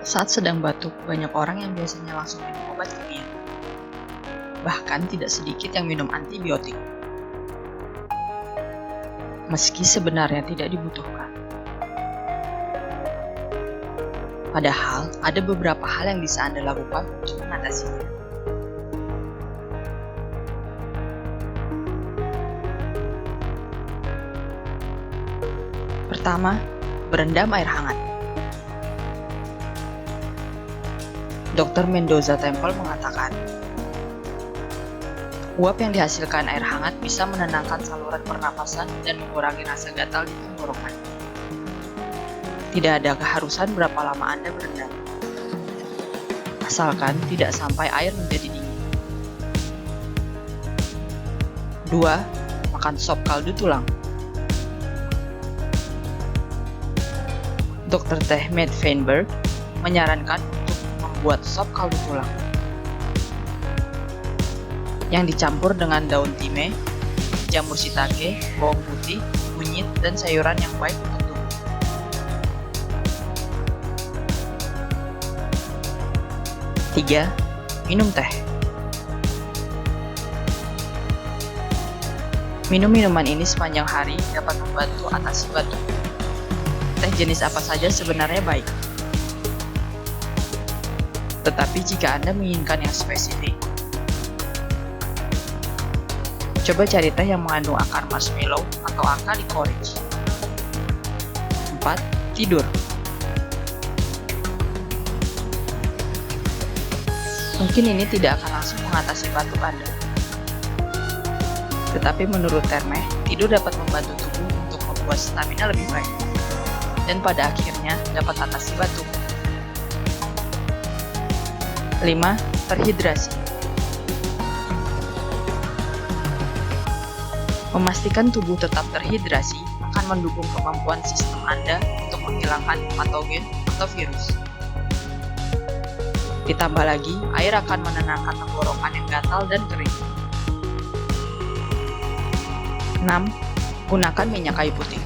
Saat sedang batuk, banyak orang yang biasanya langsung minum obat kimia. Bahkan tidak sedikit yang minum antibiotik. Meski sebenarnya tidak dibutuhkan. Padahal, ada beberapa hal yang bisa Anda lakukan untuk mengatasinya. Pertama, berendam air hangat. Dr. Mendoza Temple mengatakan, uap yang dihasilkan air hangat bisa menenangkan saluran pernapasan dan mengurangi rasa gatal di tenggorokan. Tidak ada keharusan berapa lama Anda berendam, asalkan tidak sampai air menjadi dingin. 2. Makan sop kaldu tulang. Dr. Mehmet Feinberg menyarankan untuk membuat sop kaldu tulang yang dicampur dengan daun thyme, jamur shiitake, bawang putih, kunyit, dan sayuran yang baik untuk tubuh. 3. Minum teh. Minum minuman ini sepanjang hari dapat membantu atasi batuk. Teh jenis apa saja sebenarnya baik. Tetapi jika Anda menginginkan yang spesifik, coba cari teh yang mengandung akar marshmallow atau akar licorice. 4. Tidur. Mungkin ini tidak akan langsung mengatasi batuk Anda. Tetapi menurut Termeh, tidur dapat membantu tubuh untuk membuat stamina lebih baik. Dan pada akhirnya dapat atasi batuk. 5. Terhidrasi. Memastikan tubuh tetap terhidrasi akan mendukung kemampuan sistem Anda untuk menghilangkan patogen atau virus. Ditambah lagi, air akan menenangkan tenggorokan yang gatal dan kering. 6. Gunakan minyak kayu putih.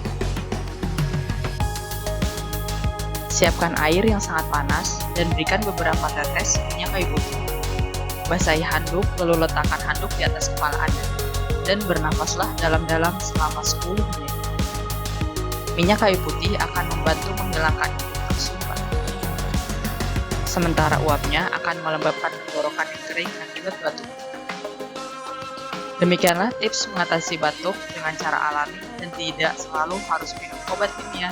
Siapkan air yang sangat panas dan berikan beberapa tetes minyak kayu putih. Basahi handuk lalu letakkan handuk di atas kepala Anda dan bernafaslah dalam-dalam selama 10 menit. Minyak kayu putih akan membantu menghilangkan tersumbat. Sementara uapnya akan melembabkan tenggorokan yang kering akibat batuk. Demikianlah tips mengatasi batuk dengan cara alami dan tidak selalu harus minum obat kimia.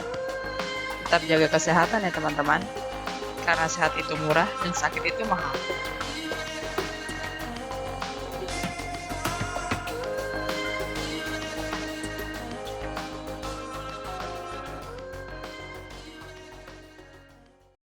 Tetap jaga kesehatan ya teman-teman, karena sehat itu murah dan sakit itu mahal.